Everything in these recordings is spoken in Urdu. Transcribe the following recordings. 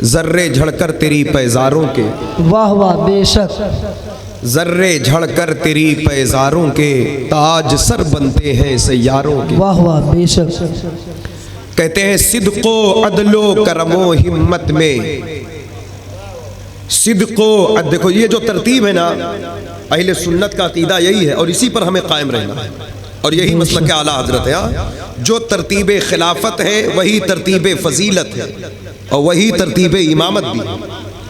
ذرے جھڑ کر تیری پیزاروں کے، واہ واہ بے شک، ذرے جھڑ کر تیری پیزاروں کے تاج سر بنتے ہیں سیاروں کے۔ واہ واہ بے شک۔ کہتے ہیں صدق و عدل و کرم و ہمت میں، صدق و عدل، دیکھو یہ جو ترتیب ہے نا، اہل سنت کا عقیدہ یہی ہے اور اسی پر ہمیں قائم رہنا ہے، اور یہی مسلک اعلیٰ حضرت ہے۔ جو ترتیب خلافت ہے وہی ترتیب فضیلت ہے اور وہی ترتیب امامت بھی ہے۔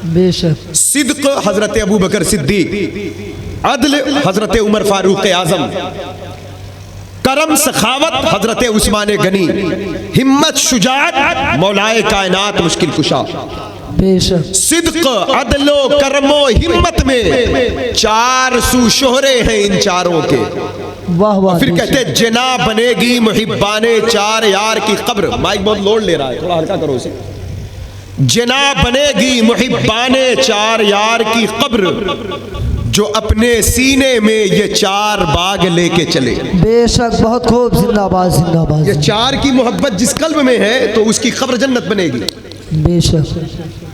بے شک۔ صدق حضرت ابو بکر صدیق، عدل حضرت عمر فاروق اعظم، کرم سخاوت حضرت عثمان غنی، ہمت شجاعت مولائے کائنات مشکل کشا۔ بے شک۔ صدق عدل و کرم و ہمت میں چار سو شہرے ہیں ان چاروں کے۔ واہ واہ۔ پھر کہتے جنا بنے گی محبان چار یار کی قبر، مائک بہت لوڈ لے رہا ہے، تھوڑا ہلکا کرو اسے۔ جنا بنے گی محبان چار یار کی قبر، جو اپنے سینے میں یہ چار باغ لے کے چلے۔ بے شک، بہت خوب، زندہ آباد زندہ آباد۔ یہ چار کی محبت جس قلب میں ہے تو اس کی قبر جنت بنے گی۔ بے شک۔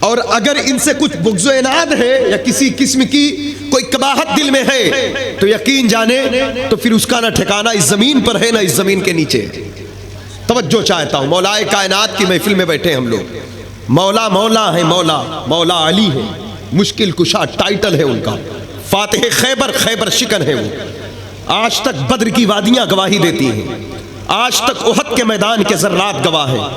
اور اگر ان سے کچھ بغض و عناد ہے یا کسی قسم کی کوئی قباحت دل میں ہے تو یقین جانے تو پھر اس کا نہ ٹھکانہ اس زمین پر ہے نہ اس زمین کے نیچے۔ توجہ چاہتا ہوں، مولائے کائنات کی محفل میں بیٹھے ہم لوگ، مولا مولا ہے، مولا مولا علی ہے، مشکل کشا ٹائٹل ہے ان کا، فاتح خیبر، خیبر شکن ہے وہ۔ آج تک بدر کی وادیاں گواہی دیتی ہیں، آج تک احد کے میدان کے ذرات گواہ ہیں،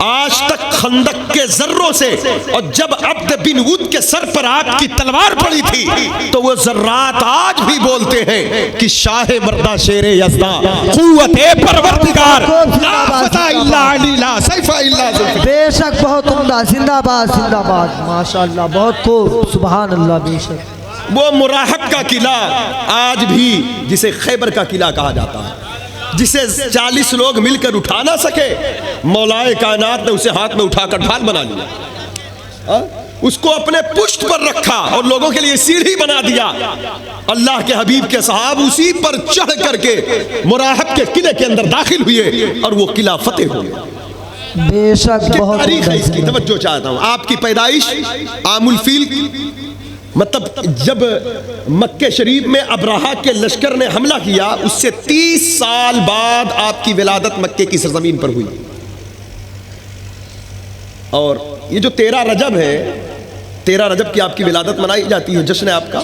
آج تک خندق کے ذروں سے، اور جب عبد بن ود کے سر پر آپ کی تلوار پڑی تھی تو وہ ذرات آج بھی بولتے ہیں کہ شاہ مردہ شیر یزداں، قوت پروردگار، لا فتح الا علی، لا سیف الا ذوالفقار۔ بے شک، بہت عمدہ، زندہ آباد زندہ آباد، ماشاءاللہ، بہت خوب، سبحان اللہ۔ بے شک۔ وہ مراحب کا قلعہ آج بھی جسے خیبر کا قلعہ کہا جاتا ہے، جسے 40 لوگ مل کر اٹھا نہ سکے، مولائے کائنات نے اسے ہاتھ میں اٹھا کر ڈھال بنا لیا، اس کو اپنے پشت پر رکھا اور لوگوں کے لیے سیڑھی بنا دیا۔ اللہ کے حبیب کے صحاب اسی پر چڑھ کر کے مراحب کے قلعے کے اندر داخل ہوئے اور وہ قلعہ فتح ہو گیا۔ بے شک، بہت تاریخ ہے اس کی، عمدہ۔ توجہ چاہتا ہوں۔ آپ کی پیدائش عام الفیل، مطلب جب مکہ شریف میں ابراہہ کے لشکر نے حملہ کیا اس سے 30 سال بعد آپ کی ولادت مکے کی سرزمین پر ہوئی۔ اور یہ جو 13 رجب ہے، 13 رجب کی آپ کی ولادت منائی جاتی ہے، جشن ہے آپ کا۔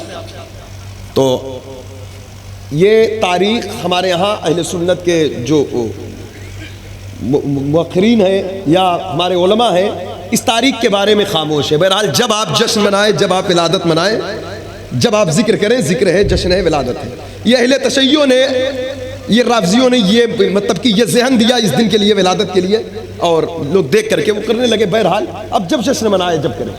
تو یہ تاریخ ہمارے یہاں اہل سنت کے جو مؤخرین ہیں یا ہمارے علماء ہیں اس تاریخ کے بارے میں خاموش ہے۔ بہرحال جب آپ جشن منائیں، جب آپ ولادت منائیں، جب آپ ذکر کریں، ذکر ہے، جشن ہے، ولادت ہے۔ یہ اہل تشیع نے، یہ رافضیوں نے یہ مطلب کہ یہ ذہن دیا اس دن کے لیے، ولادت کے لیے، اور لوگ دیکھ کر کے وہ کرنے لگے۔ بہرحال اب جب جشن منائے جب کریں۔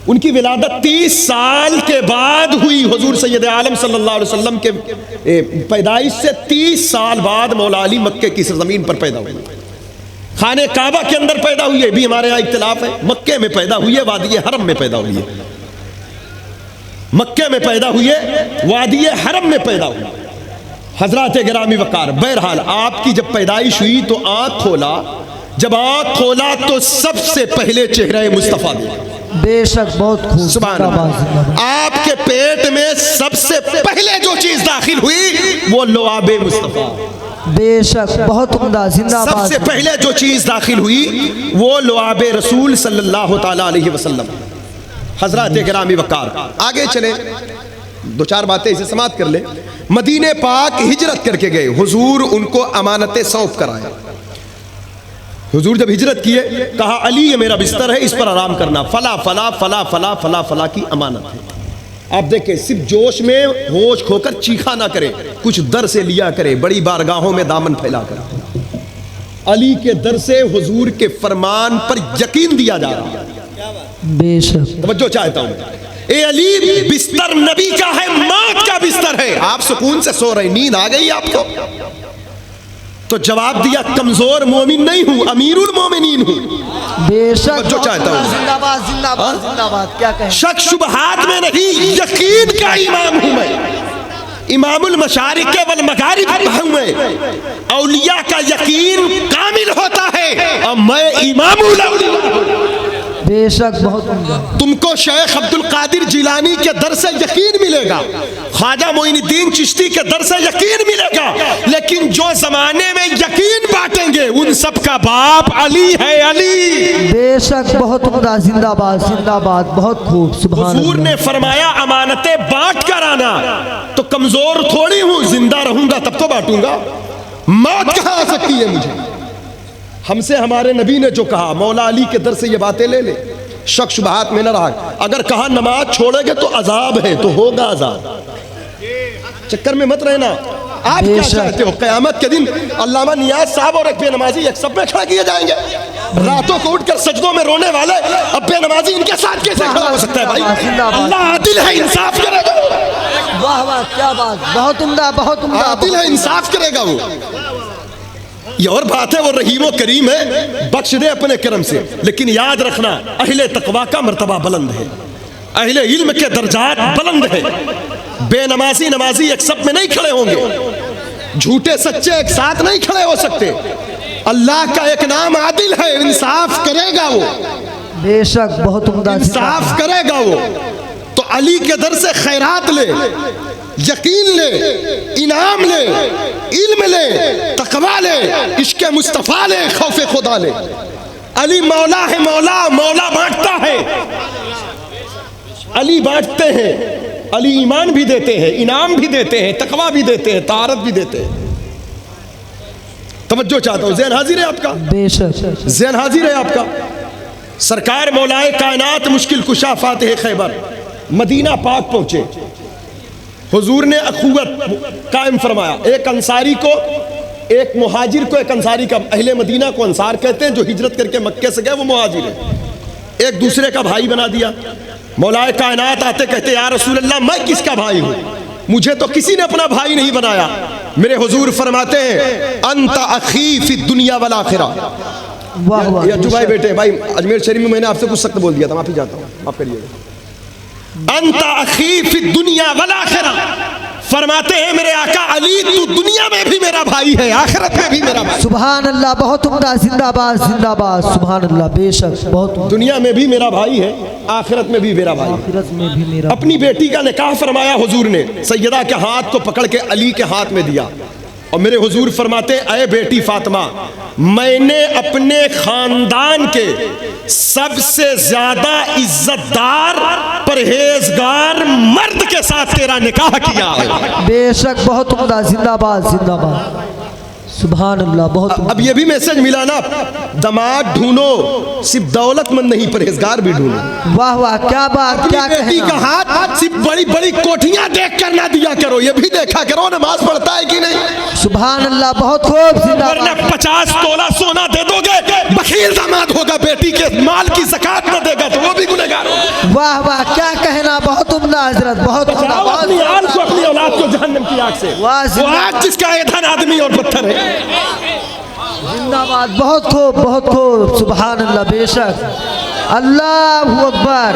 ان کی ولادت 30 سال کے بعد ہوئی، حضور سید عالم صلی اللہ علیہ وسلم کے پیدائش سے 30 سال بعد مولا علی مکے کی سرزمین پر پیدا ہوئی۔ خانہ کعبہ کے اندر پیدا ہوئی ہے، بھی ہمارے یہاں اختلاف ہے، مکے میں پیدا ہوئی ہے، وادی حرم میں پیدا ہوئی ہے۔ مکے میں پیدا ہوئی ہے، وادی حرم میں پیدا ہوئی۔ حضرات گرامی وقار، بہرحال آپ کی جب پیدائش ہوئی تو آنکھ کھولا، جب آنکھ کھولا تو سب سے پہلے چہرہ مصطفیٰ دیکھا۔ بے شک، بہت خوب، سبحان زندہ آباد زندہ اللہ۔ آباد۔ آپ کے پیٹ میں سب سے پہلے جو چیز داخل ہوئی وہ لعاب مصطفیٰ۔ بے شک، بہت عمدہ، زندہ آباد۔ سب سے پہلے جو چیز داخل ہوئی وہ لعاب رسول صلی اللہ تعالی علیہ وسلم۔ حضرات گرامی وقار، آگے چلے، دو چار باتیں اسے سماعت کر لیں۔ مدینہ پاک ہجرت کر کے گئے، حضور ان کو امانتیں سونپ کر آئے۔ حضور جب ہجرت کیے کہا علی یہ میرا بستر ہے، اس پر آرام کرنا، فلا فلا فلا فلا فلا فلا کی امانت ہے۔ آپ دیکھیں صرف جوش میں ہوش کھو کر چیخا نہ کرے، کچھ در سے لیا کرے، بڑی بارگاہوں میں دامن پھیلا کر۔ علی کے در سے حضور کے فرمان پر یقین دیا جا رہا ہے۔ بے شک۔ توجہ چاہتا ہوں، اے علی بستر نبی کا ہے، موت کا بستر ہے، آپ سکون سے سو رہے، نیند آ گئی آپ کو؟ تو جواب دیا کمزور مومن نہیں ہوں، امیر المومنین ہوں۔ بے شک، جو چاہتا ہوں، زندہ آباد زندہ آباد زندہ آباد، کیا کہیں؟ شک شبہات میں نہیں، یقین کا امام ہوں میں، امام المشارق والمغارب ہوں میں۔ اولیاء کا یقین کامل ہوتا ہے اور میں امام الاولیاء۔ بے شک بہت عمدہ. تم کو شیخ عبد القادر جیلانی کے در سے یقین ملے گا, خواجہ معین الدین چشتی کے در سے یقین ملے گا, لیکن جو زمانے میں یقین بانٹیں گے ان سب کا باپ علی ہے. علی بے شک بہت عمدہ. زندہ باد زندہ باد. بہت خوب. سبحان حضور اللہ. نے فرمایا امانتیں بانٹ کر آنا. تو کمزور تھوڑی ہوں, زندہ رہوں گا تب تو بانٹوں گا. موت کہاں آ سکتی ہے مجھے؟ ہم سے ہمارے نبی نے جو کہا, مولا علی کے در سے یہ باتیں لے لے, شک شبہات میں نہ رہا. اگر کہا نماز چھوڑے گے تو عذاب ہے, تو ہوگا عذاب. چکر میں مت رہنا. آپ کیا چاہتے ہو قیامت کے دن علامہ نیاز صاحب اور ایک بے نمازی ایک سب میں کھڑا کیے جائیں گے؟ راتوں کو اٹھ کر سجدوں میں رونے والے اب بے نمازی ان کے ساتھ کیسے کھڑا ہو سکتا ہے بھائی؟ اللہ عادل ہے, انصاف کرے گا. واہ واہ کیا بات. بہت عمدہ بہت عمدہ. عادل ہے, انصاف کرے گا وہ. یہ اور بات ہے وہ رحیم و کریم ہے, بخش دے اپنے کرم سے. لیکن یاد رکھنا اہل تقویٰ کا مرتبہ بلند ہے, اہل علم کے درجات بلند ہے. بے نمازی نمازی ایک سب میں نہیں کھڑے ہوں گے, جھوٹے سچے ایک ساتھ نہیں کھڑے ہو سکتے. اللہ کا ایک نام عادل ہے, انصاف کرے گا وہ. بے شک بہت عمدہ. انصاف کرے گا وہ. تو علی کے در سے خیرات لے, یقین لے, انعام لے, علم لے, تقویٰ لے, عشق مصطفیٰ لے, خوف خدا لے. علی مولا ہے, مولا مولا بانٹتا ہے. علی بانٹتے ہیں, علی ایمان بھی دیتے ہیں, انعام بھی دیتے ہیں, تقویٰ بھی دیتے ہیں, طہارت بھی دیتے ہیں. توجہ چاہتا ہوں, ذہن حاضر ہے آپ کا؟ بے شک ذہن حاضر ہے آپ کا؟ سرکار مولائے کائنات مشکل کشا فاتح خیبر مدینہ پاک پہنچے. حضور نے اخوت قائم فرمایا. ایک انصاری کو, ایک مہاجر کو, ایک انصاری کا. اہل مدینہ کو انصار کہتے ہیں, جو ہجرت کر کے مکے سے گئے وہ مہاجر ہیں. ایک دوسرے کا بھائی بنا دیا. مولائے کائنات آتے کہتے یا رسول اللہ میں کس کا بھائی ہوں؟ مجھے تو کسی نے اپنا بھائی نہیں بنایا. میرے حضور فرماتے ہیں انت اخی فی الدنیا والآخرہ. واہ واہ. یا جو بھائی بیٹے بھائی اجمیر شریف میں نے آپ سے کچھ سخت بول دیا تھا, معافی چاہتا ہوں, معاف کریے. انت اخی فی الدنیا والآخرہ, فرماتے ہیں میرے آقا علی تو دنیا میں بھی میرا بھائی ہے, آخرت میں بھی میرا بھائی. سبحان اللہ. بہت عمدہ. زندہ باد زندہ باد. سبحان اللہ. بے شک بہت عمدہ. دنیا میں بھی میرا بھائی ہے, آخرت میں بھی میرا بھائی ہے. آخرت میں بھی میرا. اپنی بیٹی کا نکاح فرمایا حضور نے, سیدہ کے ہاتھ کو پکڑ کے علی کے ہاتھ میں دیا. اور میرے حضور فرماتے اے بیٹی فاطمہ, میں نے اپنے خاندان کے سب سے زیادہ عزت دار پرہیزگار مرد کے ساتھ تیرا نکاح کیا ہے. بے شک بہت عمدہ. زندہ باد زندہ باد. سبحان اللہ. بہت عمدہ. اب یہ بھی میسج ملا نا, داماد ڈھونڈو صرف دولت مند نہیں, پرہیزگار بھی ڈھونڈو. واہ واہ کیا بات. کیا بیٹی کا کہنا. ہاتھ صرف بڑی بڑی کوٹھیاں دیکھ کر نہ دیا کرو, یہ بھی دیکھا کرو نماز پڑھتا ہے کہ نہیں. سبحان اللہ. بہت خوب. زندہ ورنہ باد. 50 تولہ سونا دے دو گے, بخیل داماد ہوگا, بیٹی کے مال کی زکات نہ دے گا تو وہ بھی گنہگار ہوگا. واہ واہ کیا کہنا. بہت عمدہ حضرت. بہت عمدہ. بچاؤ اپنی آل کو, اپنی اولاد کو جہنم کی آگ سے. واہ وہ زندہ آگ جس کا ایندھن آدمی اور پتھر ہے. زندہ باد. بہت خوب بہت خوب. سبحان اللہ. بے شک. اللہ اکبر.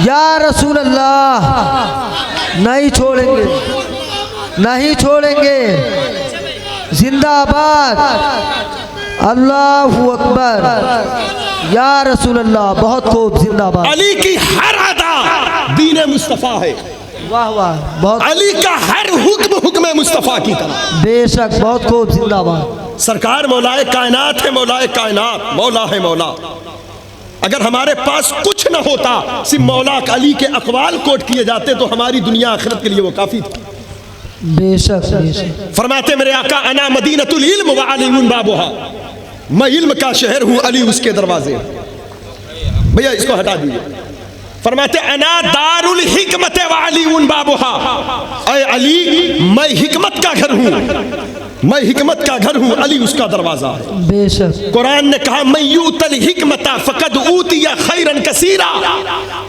یا رسول اللہ نہیں چھوڑیں گے, نہیں چھوڑیں گے. زندہ باد. اللہ اکبر. یا رسول اللہ. بہت خوب. زندہ باد. علی کی ہر ادا دین مصطفیٰ ہے, واہ واہ. بہت علی کا ہر حکم حکم مصطفیٰ کی طرح. بے شک. بہت خوب. زندہ باد. سرکار مولائے کائنات ہے, مولائے کائنات, مولا ہے مولا. اگر ہمارے پاس کچھ نہ ہوتا, صرف مولا علی کے اقوال کوٹ کیے جاتے تو ہماری دنیا آخرت کے لیے وہ کافی تھا. بے شک بے شک. فرماتے میرے آقا انا مدینۃ العلم وعلی بابھا, میں علم کا شہر ہوں, علی اس کے دروازے. بھیا اس کو ہٹا دیجیے. فرماتے انا دار الحکمت وعلی بابھا, اے علی میں حکمت کا گھر ہوں, میں حکمت کا گھر ہوں, علی اس کا دروازہ ہے. بے شک. قرآن نے کہا من یؤت الحکمت فقد اوتی خیرا کثیرا,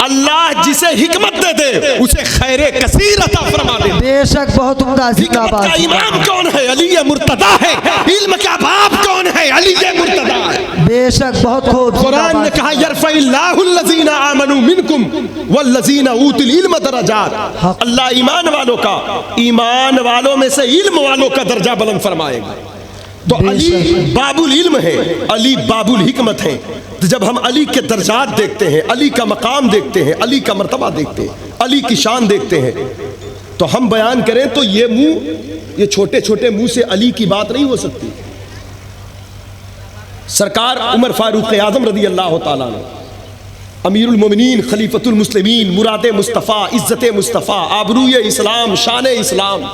اللہ جسے حکمت دے دے اسے خیر کثیر عطا فرما دے. بے شک. بہت عمدہ. زندہ حکمت باد. کا امام کون ہے؟ علی مرتضیٰ ہے. علم کا باپ کون ہے؟ علی مرتضیٰ ہے. بے شک. بہت خوب. قرآن نے کہا یرفع اللہ الذین آمنوا منکم والذین اوتوا العلم درجات, اللہ ایمان والوں کا, ایمان والوں میں سے علم والوں کا درجہ بلند فرمائے گا. تو علی باب العلم ہے، علی باب الحکمت ہے. تو جب ہم علی کے درجات دیکھتے ہیں، علی کا مقام دیکھتے ہیں، علی کا مرتبہ دیکھتے ہیں، علی کی شان دیکھتے ہیں، تو ہم بیان کریں تو یہ چھوٹے چھوٹے منہ سے علی کی بات نہیں ہو سکتی. سرکار عمر فاروق اعظم رضی اللہ تعالیٰ عنہ، امیر المومنین، خلیفۃ المسلمین، مراد مصطفیٰ، عزت مصطفیٰ، آبروئے اسلام، شان اسلام،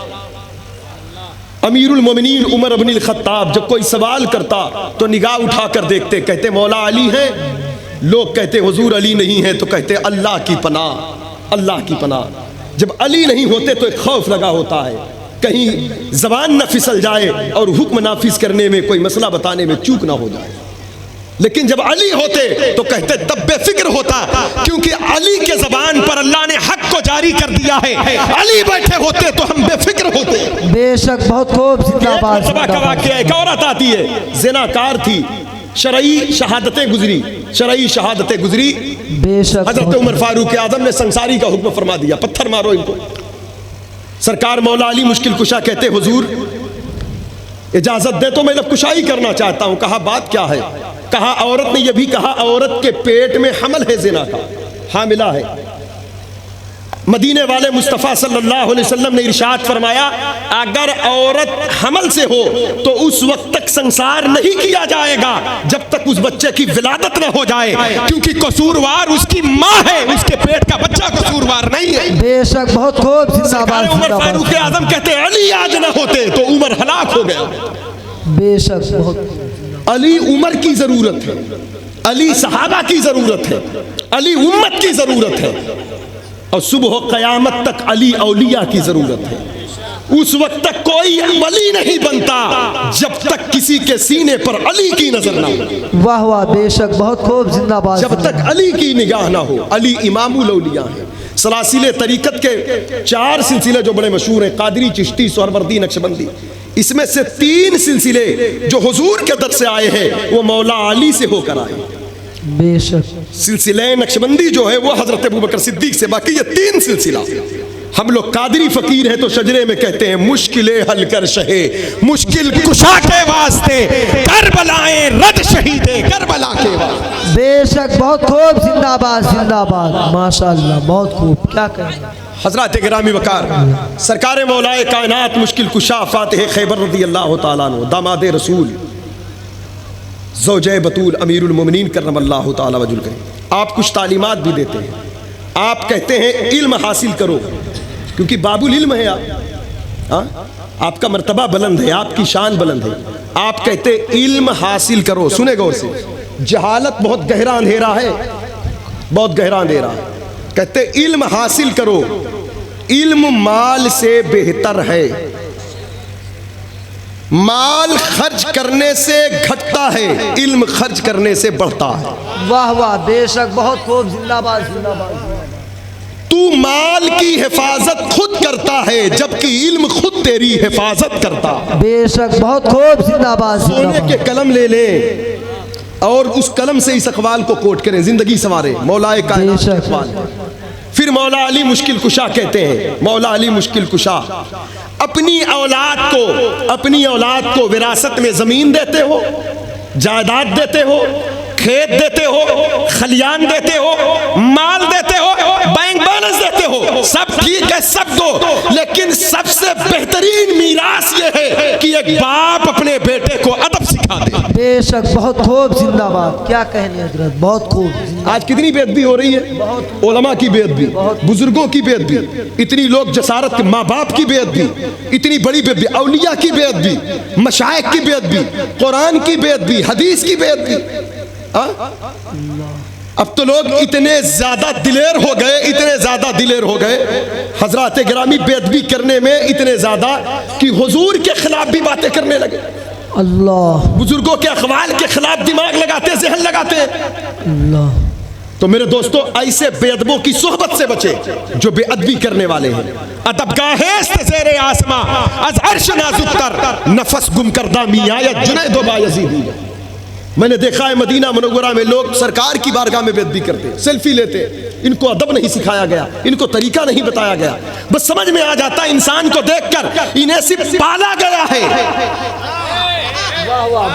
امیر المومنین عمر بن الخطاب جب کوئی سوال کرتا تو نگاہ اٹھا کر دیکھتے، کہتے مولا علی ہیں. لوگ کہتے حضور علی نہیں ہے، تو کہتے اللہ کی پناہ، اللہ کی پناہ. جب علی نہیں ہوتے تو ایک خوف لگا ہوتا ہے کہیں زبان نہ پھسل جائے اور حکم نافذ کرنے میں کوئی مسئلہ بتانے میں چوک نہ ہو جائے. لیکن جب علی ہوتے تو کہتے تب بے فکر ہوتا، کیونکہ علی کے زبان پر اللہ نے حق کو جاری کر دیا ہے. علی بیٹھے ہوتے تو ہم بے فکر ہوتے. بے شک بہت خوب. زندہ باد ایک مرتبہ کا واقعہ، ایک عورت آتی ہے، زناکار تھی، شرعی شہادتیں گزری، شرعی شہادتیں گزری. بے شک حضرت عمر فاروق اعظم نے سنساری کا حکم فرما دیا، پتھر مارو ان کو. سرکار مولا علی مشکل کشا کہتے حضور اجازت دے تو میں لب کشائی کرنا چاہتا ہوں. کہا بات کیا ہے؟ کہا عورت نے یہ بھی کہا عورت کے پیٹ میں حمل ہے، زنا کا حاملہ ہے. مدینے والے مصطفیٰ صلی اللہ علیہ وسلم نے ارشاد فرمایا اگر عورت حمل سے ہو تو اس وقت تک سنسار نہیں کیا جائے گا جب تک اس بچے کی ولادت نہ ہو جائے، کیونکہ قصوروار اس کی ماں ہے، اس کے پیٹ کا بچہ قصوروار نہیں ہے. بے شک بہت خوب. زندہ باد. عمر فاروق اعظم کہتے علی آج نہ ہوتے تو عمر ہلاک ہو گیا. بے شک بہت. علی عمر کی ضرورت ہے، علی صحابہ کی ضرورت ہے، علی امت کی ضرورت ہے، اور صبح و قیامت تک علی اولیاء کی ضرورت ہے. اس وقت تک کوئی ولی نہیں بنتا جب تک کسی کے سینے پر علی کی نظر نہ ہو. واہ واہ. بے شک بہت خوب. زندہ باد. جب تک علی کی نگاہ نہ ہو. علی امام الاولیاء ہے. سلاسل طریقت کے 4 سلسلے جو بڑے مشہور ہیں، قادری، چشتی، سہروردی، نقشبندی، اس میں سے 3 سلسلے جو حضور کے در سے آئے ہیں وہ مولا علی سے ہو کر آئے. بے شک. سلسلہ نقشبندی جو ہے وہ حضرت ابوبکر صدیق سے، باقی یہ 3 سلسلہ. ہم لوگ قادری فقیر ہیں تو شجرے میں کہتے ہیں مشکلیں حل کر شہے مشکل کشا کے واسطے کربلائیں رد شہیدے کربلا کے واسطے. بے شک بہت خوب. زندہ باد. زندہ باد. ماشاءاللہ بہت خوب. کیا کہیں. حضرات گرامی وقار، سرکار مولائے کائنات مشکل کشا فاتح خیبر رضی اللہ تعالیٰ عنہ، داماد رسول، زوجہ بطول، امیر المومنین کرم اللہ تعالیٰ وجل کریم، آپ کچھ تعلیمات بھی دیتے ہیں. آپ کہتے ہیں علم حاصل کرو، کیونکہ باب العلم ہے آپ کا مرتبہ بلند ہے، آپ کی شان بلند ہے. آپ کہتے علم حاصل کرو. سنے غور سے، جہالت بہت گہرا اندھیرا ہے، بہت گہرا اندھیرا ہے. کہتے علم حاصل کرو، علم مال سے بہتر ہے، مال خرچ کرنے سے گھٹتا ہے، علم خرچ کرنے سے بڑھتا ہے. واہ واہ. بے شک بہت خوب. زندہ باد. زندہ باد. تو مال کی حفاظت خود کرتا ہے جبکہ علم خود تیری حفاظت کرتا. بے شک بہت خوب. زندہ باد. سونے کے قلم لے لیں اور اس قلم سے اس اقوال کو کوٹ کریں، زندگی سنوارے. مولا کائنات کے اقوال. پھر مولا علی مشکل کشا کہتے ہیں، مولا علی مشکل کشا، اپنی اولاد کو وراثت میں زمین دیتے ہو، جائیداد دیتے ہو، کھیت دیتے ہو، خلیان دیتے ہو، مال دیتے ہو، بینک بیلنس دیتے ہو، سب ٹھیک ہے، سب دو، لیکن سب سے بہترین میراث یہ ہے کہ ایک باپ اپنے بیٹے کو ادب سکھا دے. بے شک بہت خوب. زندہ باد. کیا کہنے حضرت. بہت خوب. آج کتنی بے ادبی ہو رہی ہے، علماء کی بے ادبی، بزرگوں کی بے ادبی، اتنی لوگ جسارت، ماں باپ کی بے ادبی، اتنی بڑی بے ادبی، اولیاء کی بے ادبی، مشائخ کی بے ادبی، قرآن کی بے ادبی، حدیث کی بے ادبی. اب تو لوگ اتنے زیادہ دلیر ہو گئے، اتنے زیادہ دلیر ہو گئے حضرات گرامی، بے ادبی کرنے میں اتنے زیادہ کہ حضور کے خلاف بھی باتیں کرنے لگے. اللہ. بزرگوں کے اقوال کے خلاف دماغ لگاتے، ذہن لگاتے. اللہ. تو میرے دوستو ایسے بے ادبوں کی صحبت سے بچے جو بے ادبی کرنے والے ہیں. ادب گاہست زیر آسماں از عرش نازک تر نفس گم کردہ میاں یا جنید و بایزیدی. میں نے دیکھا ہے مدینہ منورہ میں لوگ سرکار کی بارگاہ میں بے ادبی کرتے، سیلفی لیتے. ان کو ادب نہیں سکھایا گیا، ان کو طریقہ نہیں بتایا گیا. بس سمجھ میں آ جاتا ہے انسان کو دیکھ کر انہیں صرف پالا گیا ہے.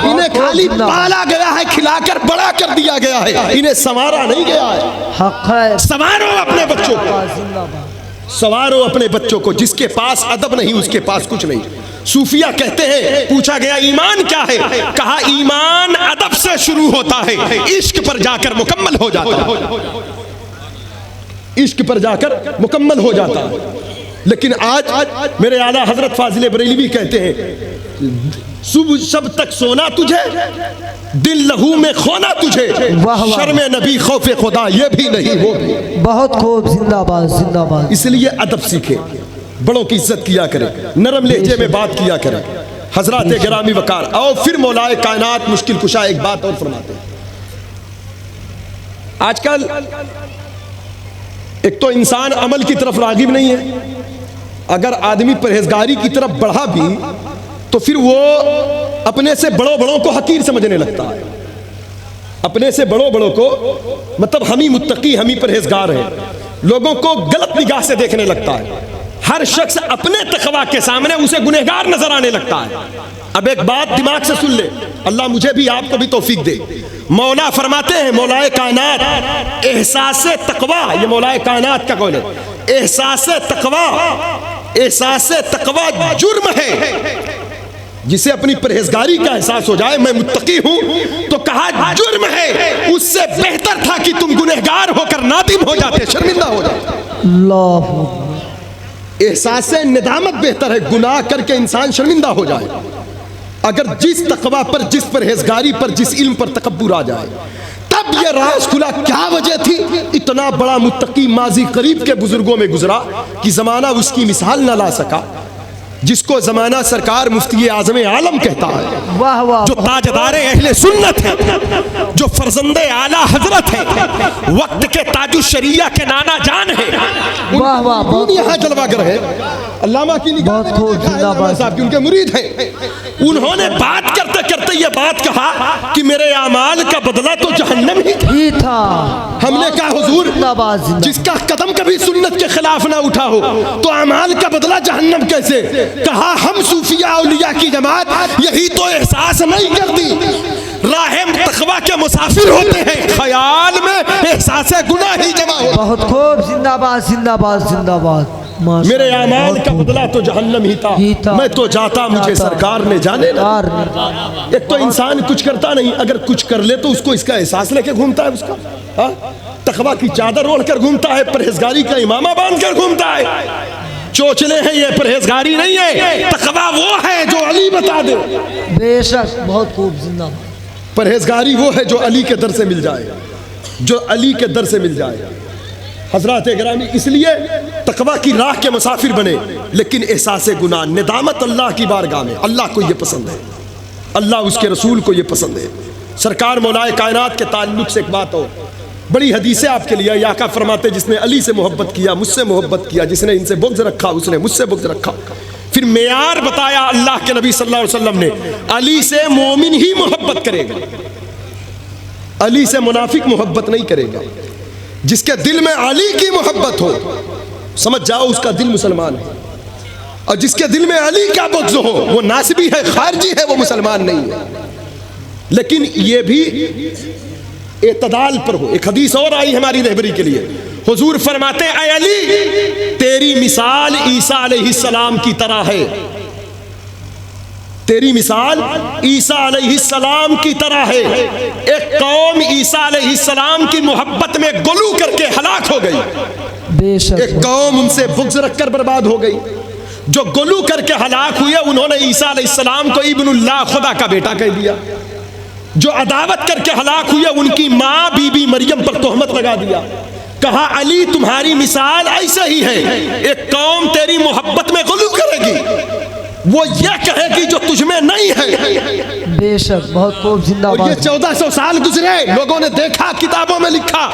انہیں خالی پالا گیا ہے، کھلا کر بڑا کر دیا گیا ہے، انہیں سنوارا نہیں گیا ہے۔ حق ہے، سنوارو اپنے بچوں کو، زندہ باد۔ سنوارو اپنے بچوں کو۔ جس کے پاس ادب نہیں اس کے پاس کچھ نہیں۔ صوفیہ کہتے ہیں، پوچھا گیا ایمان کیا ہے؟ کہا ایمان ادب سے شروع ہوتا ہے، عشق پر جا کر مکمل ہو جاتا ہے، عشق پر جا کر مکمل ہو جاتا ہے۔ لیکن آج میرے اعلیٰ حضرت فاضل بریلوی کہتے ہیں، صبح شب تک سونا تجھے، دل لہو میں کھونا تجھے، شرم نبی خوف خدا یہ بھی نہیں وہ بھی۔ بہت خوب، زندہ باد زندہ باد۔ اس لیے ادب سیکھے، بڑوں کی عزت کیا کرے، نرم لہجے میں بات کیا کرے۔ حضرات گرامی وقار، اور پھر مولا کائنات مشکل کشا ایک بات اور فرماتے ہیں۔ آج کل ایک تو انسان عمل کی طرف راغب نہیں ہے، اگر آدمی پرہیزگاری کی طرف بڑھا بھی تو پھر وہ اپنے سے بڑوں کو حقیر سمجھنے لگتا ہے، اپنے سے بڑوں کو، مطلب ہم ہی متقی، ہم ہی پرہیزگار ہیں، لوگوں کو غلط نگاہ سے دیکھنے لگتا ہے۔ ہر شخص اپنے تقویٰ کے سامنے اسے گنہگار نظر آنے لگتا ہے۔ اب ایک بات دماغ سے سن لے، اللہ مجھے بھی آپ کو بھی توفیق دے۔ مولا فرماتے ہیں، مولا کائنات، احساس تقویٰ، یہ مولا کائنات کا قول ہے، احساس تقویٰ جرم ہے۔ جسے اپنی پرہیزگاری کا احساس ہو جائے، میں متقی ہوں، تو کہا جرم ہے، اس سے بہتر تھا کہ تم گنہگار ہو کر نادم ہو جاتے، شرمندہ ہو جاتے۔ اللہ، احساس ندامت بہتر ہے، گناہ کر کے انسان شرمندہ ہو جائے۔ اگر جس تقویٰ پر، جس پرہیزگاری پر، جس علم پر تکبر آ جائے، تب یہ راز کھلا کیا وجہ تھی۔ اتنا بڑا متقی ماضی قریب کے بزرگوں میں گزرا کہ زمانہ اس کی مثال نہ لا سکا، جس کو زمانہ سرکار مفتی اعظم عالم کہتا ہے، واہ واہ، جو تاجدار اہل سنت ہے، جو فرزند اعلیٰ حضرت ہے، وقت کے تاج الشریعہ کے نانا جان ہے۔ واہ واہ، بہت یہاں جلوہ گر ہے، علامہ کی نگاہ بہت خوب، زندہ علامہ باد۔ صاحب کی ان کے مرید ہیں۔ انہوں نے بات کرتے کرتے یہ بات کہا کہ میرے اعمال کا بدلہ تو جہنم ہی تھا۔ ہی تھا۔ ہم نے کہا حضور، زندہ باد زندہ جس کا قدم کبھی سنت کے خلاف نہ اٹھا ہو تو اعمال کا بدلہ جہنم کیسے؟ کہا ہم صوفیاء اولیاء کی جماعت یہی تو احساس نہیں کرتی، راہ تقویٰ کے مسافر ہوتے ہیں، خیال میں احساس گناہ ہی جمع ہوتا۔ بہت خوب، زندہ باد زندہ باد زندہ باد۔ میرے اعمال کا بدلہ تو جہنم ہی تھا، میں تو جاتا مجھے سرکار نے جانے نہ۔ ایک تو انسان کچھ کرتا نہیں، اگر کچھ کر لے تو اس کو اس کا احساس لے کے گھومتا ہے، اس کا تقویٰ کی چادر اوڑھ کر گھومتا ہے، پرہیزگاری کا امامہ باندھ کر گھومتا ہے۔ چوچلے ہیں، یہ پرہیزگاری نہیں ہے، تقویٰ وہ ہے جو علی بتا دے۔ بے شک، بہت خوب، زندہ باد۔ پرہیزگاری وہ ہے جو علی کے در سے مل جائے، جو علی کے در سے مل جائے۔ حضرات گرامی، اس لیے تقویٰ کی راہ کے مسافر بنے، لیکن احساس گناہ، ندامت اللہ کی بارگاہ میں، اللہ کو یہ پسند ہے، اللہ اس کے رسول کو یہ پسند ہے۔ سرکار مولا کائنات کے تعلق سے ایک بات ہو، بڑی حدیثیں آپ کے لیے، یا آقا فرماتے جس نے علی سے محبت کیا مجھ سے محبت کیا، جس نے ان سے بغض رکھا اس نے مجھ سے بغض رکھا۔ پھر معیار بتایا اللہ کے نبی صلی اللہ علیہ وسلم نے، علی سے مومن ہی محبت کرے گا، علی سے منافق محبت نہیں کرے گا۔ جس کے دل میں علی کی محبت ہو، سمجھ جاؤ اس کا دل مسلمان ہے، اور جس کے دل میں علی کا بغض ہو وہ ناسبی ہے، خارجی ہے، وہ مسلمان نہیں ہے۔ لیکن یہ بھی اعتدال پر ہو۔ ایک حدیث اور آئی ہماری رہبری کے لیے، حضور فرماتے اے علی، تیری مثال عیسیٰ علیہ السلام کی طرح ہے، تیری مثال عیسیٰ علیہ السلام کی طرح ہے۔ ایک قوم عیسیٰ علیہ السلام کی محبت میں غلو کر کے ہلاک ہو گئی، بے شک، ایک قوم ان سے بغض رکھ کر برباد ہو گئی۔ جو غلو کر کے ہلاک ہوئے انہوں نے عیسیٰ علیہ السلام کو ابن اللہ، خدا کا بیٹا کہہ دیا۔ جو عداوت کر کے ہلاک ہوئے ان کی ماں بی بی مریم پر تہمت لگا دیا۔ کہا علی تمہاری مثال ایسا ہی ہے، ایک قوم تیری محبت میں غلو کرے گی، وہ یہ کہے گی جو تجھ میں نہیں ہے۔ بے شک، بہت خوب، زندہ اور یہ باد۔ 1400 سال گزرے، لوگوں نے دیکھا، کتابوں میں لکھا،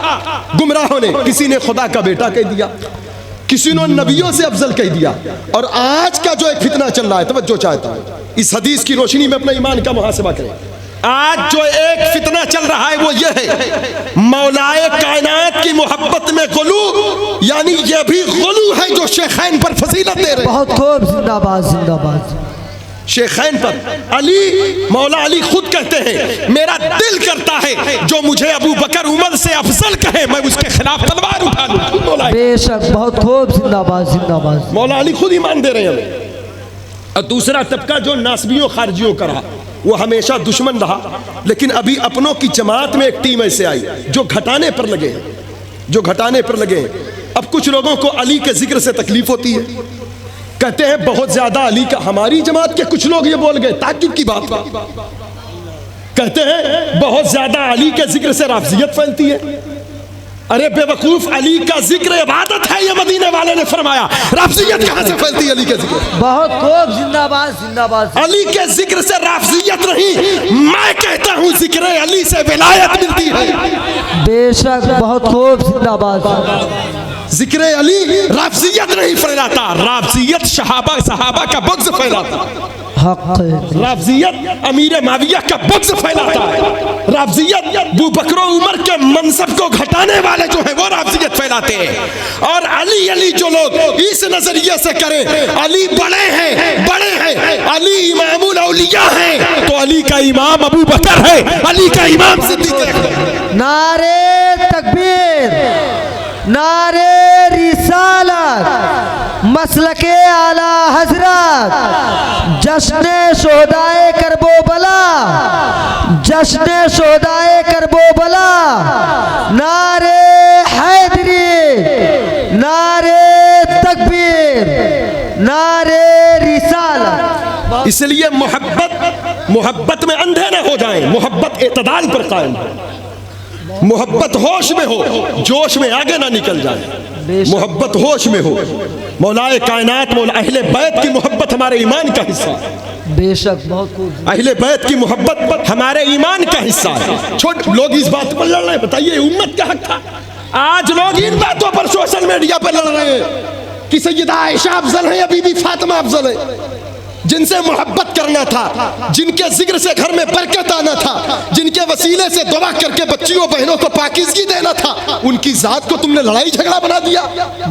گمراہوں نے، کسی نے خدا کا بیٹا کہہ دیا، کسی نے نبیوں سے افضل کہہ دیا۔ اور آج کا جو ایک فتنہ چل رہا ہے، توجہ چاہتا ہوں، اس حدیث کی روشنی میں اپنے ایمان کا محاسبہ کریں۔ آج جو ایک فتنہ چل رہا ہے وہ یہ ہے، مولائے کائنات کی محبت میں غلو، یعنی یہ بھی غلو ہے جو شیخین پر فضیلت دے رہے ہیں۔ بہت خوب، زندہ باد زندہ باد۔ شیخین پر علی مولا علی خود کہتے ہیں میرا دل کرتا ہے جو مجھے ابو بکر عمر سے افضل کہے میں اس کے خلاف تلوار اٹھا لوں. بے شک بہت خوب زندہ باد زندہ باد. مولا علی خود ایمان دے رہے ہیں ہمیں. اور دوسرا طبقہ جو ناسبیوں خارجیوں کا رہا وہ ہمیشہ دشمن رہا, لیکن ابھی اپنوں کی جماعت میں ایک ٹیم ایسے آئی جو گھٹانے پر لگے ہیں, جو گھٹانے پر لگے ہیں. اب کچھ لوگوں کو علی کے ذکر سے تکلیف ہوتی ہے, کہتے ہیں بہت زیادہ علی کا. ہماری جماعت کے کچھ لوگ یہ بول گئے, تعجب کی بات, کہتے ہیں بہت زیادہ علی کے ذکر سے رافضیت پھیلتی ہے. ارے بے وقوف, علی کا ذکر عبادت ہے, یہ مدینے والے نے فرمایا. رافضیت کہاں سے پھیلتی ہے علی کے ذکر؟ بہت خوب زندہ باد زندہ باد. علی کے ذکر سے رافضیت نہیں, میں کہتا ہوں ذکر علی سے ولایت ملتی ہے. بے شک بہت خوب زندہ باد. ذکر علی رافضیت نہیں پھیلاتا, رافضیت صحابہ کا بغض پھیلاتا. حق رافضیت امیر معاویہ کا بغض پھیلاتا ہے. رافضیت ابو بکر و عمر کے منصب کو گھٹانے والے جو ہیں وہ رافضیت پھیلاتے ہیں. اور علی جو لوگ اس نظریے سے کریں علی بڑے ہیں, علی امام الاولیاء ہیں, تو علی کا امام ابو بکر ہے, علی کا امام صدیق ہے. نعرے تکبیر, نعرے رسالت, مسلک اعلی حضرت, جشن شہدائے کرب و بلا, جشن شہدائے کرب و بلا, نعرے حیدری, نعرے تکبیر, نعرے رسالت. اس لیے محبت میں اندھے نہ ہو جائیں, محبت اعتدال پر قائم ہے. محبت ہوش میں ہو, جوش میں آگے نہ نکل جائے. محبت ہوش میں ہو. مولائے کائنات مولا اہل بیت کی محبت ہمارے ایمان کا حصہ ہے. بے شک بہت خوب. اہل بیت کی محبت ہمارے ایمان کا حصہ ہے. چھوٹے لوگ اس بات پر لڑ رہے ہیں, بتائیے امت کا حق تھا. آج لوگ ان باتوں پر سوشل میڈیا پر لڑ رہے ہیں کہ سیدہ عائشہ افضل ہے یا بی بی فاطمہ افضل ہے. جن سے محبت کرنا تھا, جن کے ذکر سے گھر میں برکت آنا تھا, جن کے وسیلے سے دعا کر کے بچیوں بہنوں کو پاکیزگی دینا تھا, ان کی ذات کو تم نے لڑائی جھگڑا بنا دیا,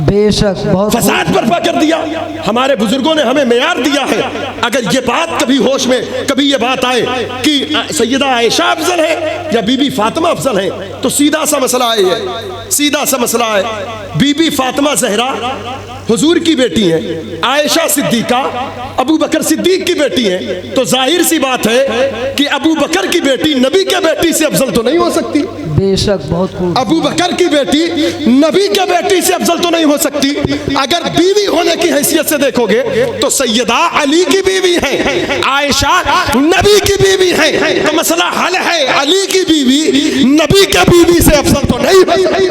بے شک بہت فساد برپا کر دیا. ہمارے بزرگوں نے ہمیں معیار دیا ہے. اگر یہ بات کبھی ہوش میں کبھی یہ بات آئے کہ سیدہ عائشہ افضل ہے یا بی بی فاطمہ افضل ہے, تو سیدھا سا مسئلہ ہے, سیدھا سا مسئلہ ہے. بی بی فاطمہ زہرا حضور کی بیٹی ہیں, عائشہ صدیقہ ابو بکر صدیق کی بیٹی ہیں, تو ظاہر سی بات ہے کہ ابو بکر کی بیٹی نبی کے بیٹی سے افضل تو نہیں ہو سکتی. بے شک بہت خوب. ابو بکر کی بیٹی نبی کے بیٹی سے افضل تو نہیں ہو سکتی. اگر بیوی ہونے کی حیثیت سے دیکھو گے تو سیدہ علی کی بیوی ہیں, عائشہ نبی کی بیوی ہیں, تو مسئلہ حل ہے. علی کی بیوی نبی کے بیوی سے افضل تو نہیں ہو سکتی.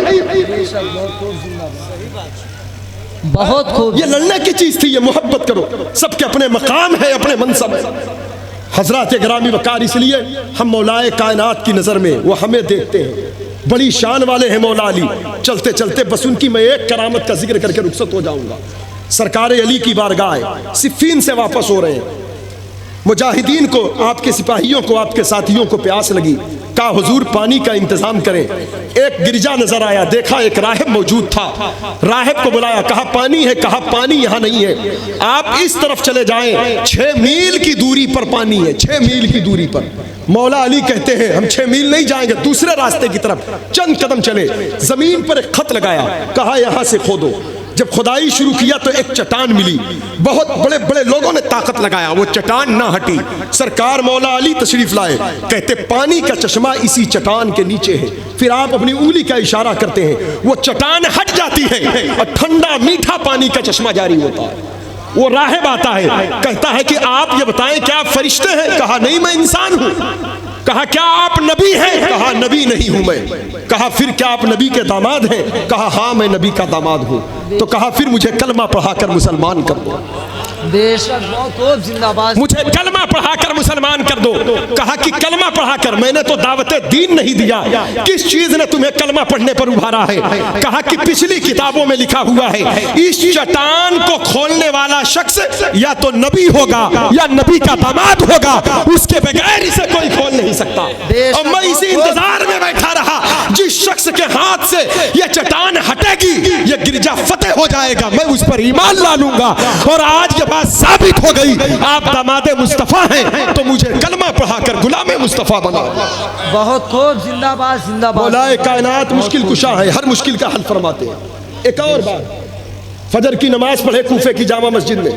بہت خوب. یہ لڑنے کی چیز تھی, یہ محبت کرو. سب کے اپنے مقام ہے, اپنے منصب ہے. حضرات گرامی وقار, اس لیے ہم مولائے کائنات کی نظر میں وہ ہمیں دیکھتے ہیں, بڑی شان والے ہیں مولا علی. چلتے چلتے بس ان کی میں ایک کرامت کا ذکر کر کے رخصت ہو جاؤں گا. سرکار علی کی بارگاہ صفین سے واپس ہو رہے ہیں. مجاہدین کو, آپ کے سپاہیوں کو, آپ کے ساتھیوں کو پیاس لگی. کہا حضور پانی کا انتظام کریں. ایک گرجا نظر آیا, دیکھا ایک راہب موجود تھا. راہب کو بلایا, کہا پانی ہے, کہا پانی یہاں نہیں ہے, آپ اس طرف چلے جائیں, 6 میل کی دوری پر پانی ہے, 6 میل کی دوری پر. مولا علی کہتے ہیں ہم 6 میل نہیں جائیں گے, دوسرے راستے کی طرف چند قدم چلے. زمین پر ایک خط لگایا, کہا یہاں سے کھودو. جب کھدائی شروع کیا تو ایک چٹان ملی. بہت بڑے بڑے لوگوں نے طاقت لگایا, وہ چٹان نہ ہٹی. سرکار مولا علی تشریف لائے, کہتے پانی کا چشمہ اسی چٹان کے نیچے ہے. پھر آپ اپنی انگلی کا اشارہ کرتے ہیں, وہ چٹان ہٹ جاتی ہے اور ٹھنڈا میٹھا پانی کا چشمہ جاری ہوتا ہے. وہ راہب آتا ہے, کہتا ہے کہ آپ یہ بتائیں کیا آپ فرشتے ہیں؟ کہا نہیں, میں انسان ہوں. کہا کیا آپ نبی ہیں؟ کہا نبی نہیں ہوں میں. کہا پھر کیا آپ نبی کے داماد ہیں؟ کہا ہاں میں نبی کا داماد ہوں. تو کہا پھر مجھے کلمہ پڑھا کر مسلمان کر دو. بے شک بہت خوب. زندہ باد. مجھے کلمہ پڑھا کر مسلمان کر دو. کہا کہ کلمہ پڑھا کر, میں نے تو دعوت دین نہیں دیا, کس چیز نے تمہیں کلمہ پڑھنے پر ابھارا ہے؟ کہا کہ پچھلی کتابوں میں لکھا ہوا ہے اس چٹان کو کھولنے والا شخص یا تو نبی ہوگا یا نبی کا داماد ہوگا, اس کے بغیر اسے کوئی کھول نہیں سکتا. اور میں اسی انتظار میں بیٹھا رہا, جس شخص کے ہاتھ سے یہ چٹان ہٹے گی یہ گرجا فتح ہو جائے گا، میں اس پر ایمان لا لوں گا، اور آج یہ بات ثابت ہو گئی آپ داماد مصطفیٰ ہیں تو مجھے کلمہ پڑھا کر غلام مصطفیٰ بنا۔ بہت خوب، زندہ باد زندہ باد۔ مولا کائنات مشکل کشا ہے، ہر مشکل کا حل فرماتے ہیں۔ ایک اور بات، فجر کی نماز پڑھے کوفے کی جامع مسجد میں،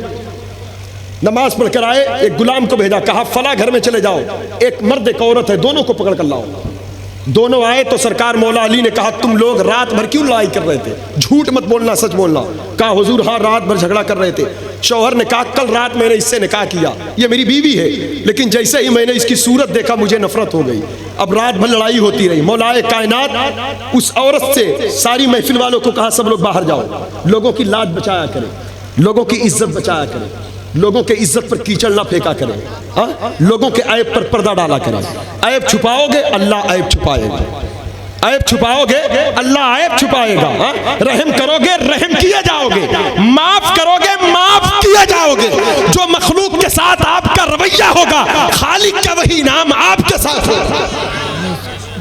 نماز پڑھ کر آئے، ایک غلام کو بھیجا، کہا فلاں گھر میں چلے جاؤ، ایک مرد ایک عورت ہے، دونوں کو پکڑ کر لاؤ۔ دونوں آئے تو سرکار مولا علی نے کہا تم لوگ رات بھر کیوں لڑائی کر رہے تھے؟ جھوٹ مت بولنا، سچ بولنا۔ کہا حضور ہاں رات بھر جھگڑا کر رہے تھے۔ شوہر نے کہا کل رات میں نے اس سے نکاح کیا، یہ میری بیوی ہے، لیکن جیسے ہی میں نے اس کی صورت دیکھا مجھے نفرت ہو گئی، اب رات بھر لڑائی ہوتی رہی۔ مولا کائنات اس عورت سے ساری محفل والوں کو کہا سب لوگ باہر جاؤ، لوگوں کی لاج بچایا کریں، لوگوں کی عزت بچایا کریں، لوگوں کے عزت پر کیچڑ نہ پھینکا کریں، لوگوں کے عیب پر پردہ ڈالا کریں۔ عیب چھپاؤ گے اللہ عیب چھپائے گا، عیب چھپاؤ گے اللہ عیب چھپائے گا، رحم کرو گے رحم کیے جاؤ گے، معاف کرو گے معاف کیے جاؤ گے۔ جو مخلوق کے ساتھ آپ کا رویہ ہوگا خالق کا وہی نام آپ کے ساتھ ہوگا۔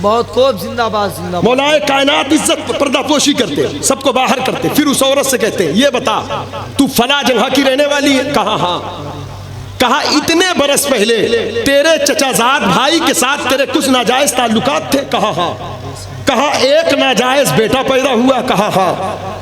بہت خوب، زندہ باد زندہ باد۔ مولا کائنات عزت پردہ پوشی کرتے، سب کو باہر کرتے، پھر اس عورت سے کہتے یہ بتا تو فلاں جگہ کی رہنے والی ہے؟ کہا ہاں۔ کہا اتنے برس پہلے تیرے چچا زاد بھائی کے ساتھ تیرے کچھ ناجائز تعلقات تھے؟ کہا ہاں۔ کہا ایک ناجائز بیٹا پیدا ہوا؟ کہا ہاں۔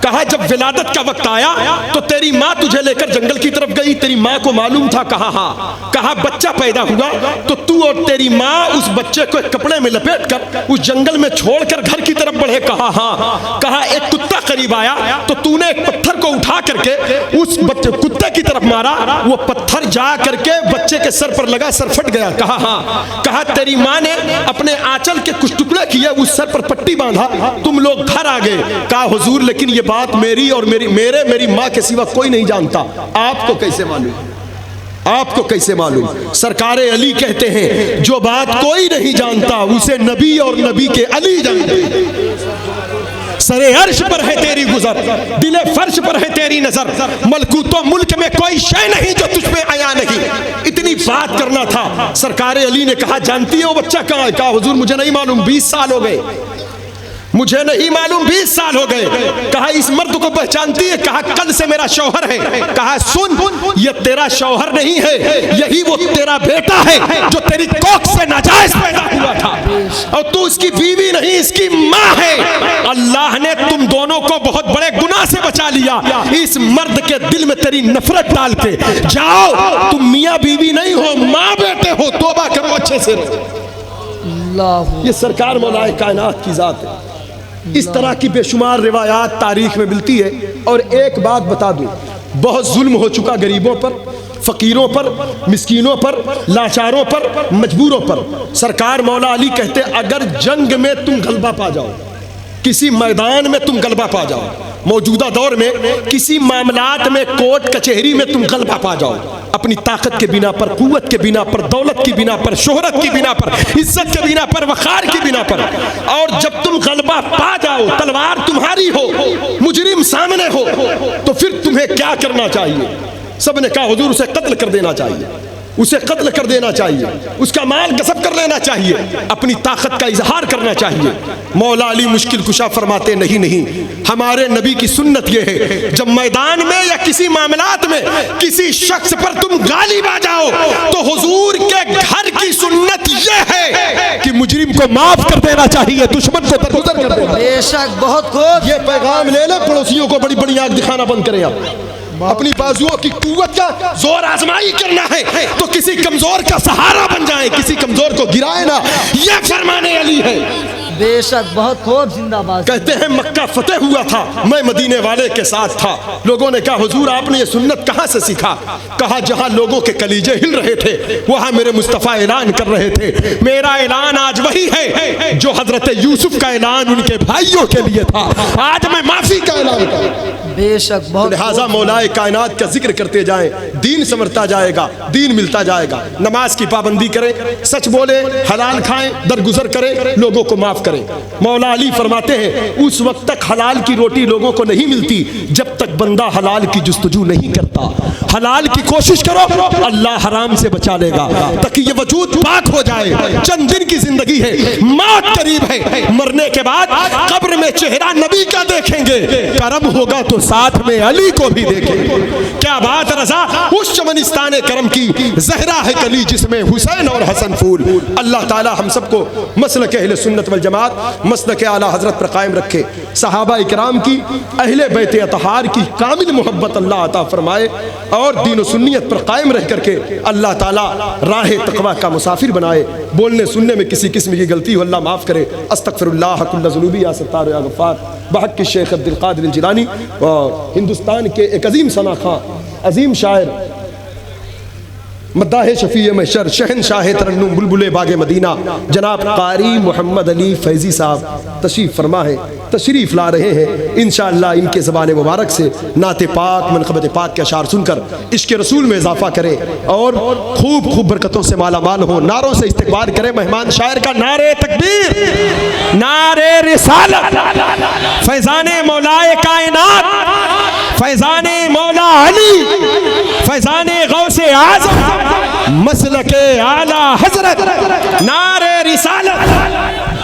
کہا جب ولادت کا وقت آیا تو تیری ماں تجھے لے کر جنگل کی طرف گئی، تیری ماں کو معلوم تھا؟ کہا ہاں۔ کہا بچہ پیدا ہوا تو تو اور تیری ماں اس بچے کو ایک کپڑے میں لپیٹ کر اس جنگل میں چھوڑ کر گھر کی طرف بڑھے؟ کہا ہاں۔ کہا ایک کتا قریب آیا تو تو نے ایک پتھر کو اٹھا کر کے اس بچے کتے کی طرف مارا، وہ پتھر جا کر کے بچے کے سر پر لگا، سر پھٹ گیا؟ کہا ہاں۔ کہا تیری ماں نے اپنے آنچل کے کچھ ٹکڑے کیے، اس سر پر پٹی باندھا، تم لوگ گھر آ گئے۔ کہا حضور لیکن یہ بات میری اور میری ماں کے سوا کوئی نہیں جانتا، آپ کو کیسے معلوم؟ آپ کو کیسے معلوم؟ سرکار علی کہتے ہیں جو بات کوئی نہیں جانتا اسے نبی اور نبی کے علی جانتے ہیں۔ سر عرش پر ہے تیری گزر، دل فرش پر ہے تیری نظر، ملکوت و ملک میں کوئی شے نہیں جو تجھ میں آیا نہیں۔ اتنی بات کرنا تھا۔ سرکار علی نے کہا جانتی ہے وہ بچہ کہاں ہے؟ کہا حضور مجھے نہیں معلوم، 20 سال ہو گئے، مجھے نہیں معلوم، 20 سال ہو گئے۔ کہا اس مرد کو پہچانتی ہے؟ کہا کل سے میرا شوہر ہے۔ کہا سن یہ تیرا شوہر نہیں ہے، یہی وہ تیرا بیٹا ہے جو تیری کوکھ سے ناجائز پیدا ہوا تھا، اور تو اس کی بیوی نہیں اس کی ماں ہے۔ اللہ نے تم دونوں کو بہت بڑے گناہ سے بچا لیا، اس مرد کے دل میں تیری نفرت ڈال کے جاؤ، تم میاں بیوی نہیں ہو ماں بیٹے ہو، توبہ کرو اچھے سے۔ یہ سرکار مولا کائنات کی ذات ہے۔ اس طرح کی بے شمار روایات تاریخ میں ملتی ہے۔ اور ایک بات بتا دوں، بہت ظلم ہو چکا غریبوں پر، فقیروں پر، مسکینوں پر، لاچاروں پر، مجبوروں پر۔ سرکار مولا علی کہتے اگر جنگ میں تم غلبہ پا جاؤ، کسی میدان میں تم غلبہ پا جاؤ، موجودہ دور میں کسی معاملات میں کورٹ کچہری میں تم غلبہ پا جاؤ، اپنی طاقت کے بنا پر، قوت کے بنا پر، دولت کی بنا پر، شہرت کی بنا پر، عزت کے بنا پر، وقار کی بنا پر، اور جب تم غلبہ پا جاؤ، تلوار تمہاری ہو، مجرم سامنے ہو، تو پھر تمہیں کیا کرنا چاہیے؟ سب نے کہا حضور اسے قتل کر دینا چاہیے، اسے قتل کر دینا چاہیے، اس کا مال غصب کر لینا چاہیے، اپنی طاقت کا اظہار کرنا چاہیے۔ مولا علی مشکل کشا فرماتے نہیں، ہمارے نبی کی سنت یہ ہے جب میدان میں یا کسی معاملات میں کسی شخص پر تم غالب آ جاؤ تو حضور کے گھر کی سنت یہ ہے کہ مجرم کو معاف کر دینا چاہیے، دشمن کو درگزر کر دینا۔ بے شک بہت خوب۔ یہ پیغام لے لیں، پڑوسیوں کو بڑی بڑی آنکھ دکھانا بند کریں۔ آپ اپنی بازوؤں کی قوت کا زور آزمائی کرنا ہے تو کسی کمزور کا سہارا بن جائیں، کسی کمزور کو گرائے نہ، یہ فرمانے علی ہے۔ بے شک بہت خوب، زندہ باد۔ کہتے ہیں مکہ فتح ہوا تھا، میں مدینے والے کے ساتھ تھا، لوگوں نے کہا حضور آپ نے یہ سنت کہاں سے سیکھا؟ کہا جہاں لوگوں کے کلیجے ہل رہے تھے وہاں میرے مصطفیٰ اعلان کر رہے تھے، میرا اعلان آج وہی ہے جو حضرت یوسف کا اعلان ان کے بھائیوں کے لیے تھا، آج میں معافی کا اعلان کروں۔ بے شک بہت۔ لہٰذا مولا کائنات کا ذکر کرتے جائیں، دین سمرتا جائے گا، دین ملتا جائے گا۔ نماز کی پابندی کریں، سچ بولیں، حلال کھائیں، درگزر کریں، لوگوں کو معاف کریں. مولا علی فرماتے ہیں اس وقت تک حلال کی روٹی لوگوں کو نہیں ملتی جب تک بندہ حلال کی جستجو نہیں کرتا. حلال کی کوشش کرو, اللہ حرام سے بچا لے گا. تاکہ یہ وجود پاک ہو جائے. چند دن کی زندگی ہے, موت قریب ہے, مرنے کے بعد قبر میں چہرہ نبی کا دیکھیں گے, کرم ہوگا تو ساتھ میں علی کو بھی دیکھیں گے. کیا بات رضا, اس چمنستان کرم کی زہرا ہے کلی جس میں حسین اور حسن پھول. اللہ تعالی ہم سب کو مسلک اہل سنت والجماعت, مسلک اعلی حضرت پر قائم رکھے. صحابہ اکرام کی, اہل بیت اطہار کی کامل محبت اللہ عطا فرمائے, اور دین و سنیت پر قائم رہ کر کے اللہ تعالی راہ تقوی کا مسافر بنائے. بولنے سننے میں کسی قسم کی غلطی ہو اللہ معاف کرے. استغفر اللہ کل ذنوبی یا ستار یا غفار. بحق الشیخ عبد القادر الجیلانی, ہندوستان کے ایک عظیم ثنا خواں, عظیم شاعر, مداح شفیع محشر, شہنشاہ ترنم, بلبل باغ مدینہ, جناب قاری محمد علی فیضی صاحب تشریف فرما ہے, تشریف لا رہے ہیں. انشاءاللہ ان کے زبان مبارک سے نعت پاک, منقبت پاک کے اشعار سن کر عشق رسول میں اضافہ کریں اور خوب خوب برکتوں سے مالا مال ہوں. نعروں سے استقبال کریں مہمان شاعر کا. نعرے تکبیر, نعرے رسالت, فیضان مولائے کائنات, فیضان مولا علی, فیضان غوث اعظم, مسلک اعلی حضرت, نعرے رسالت.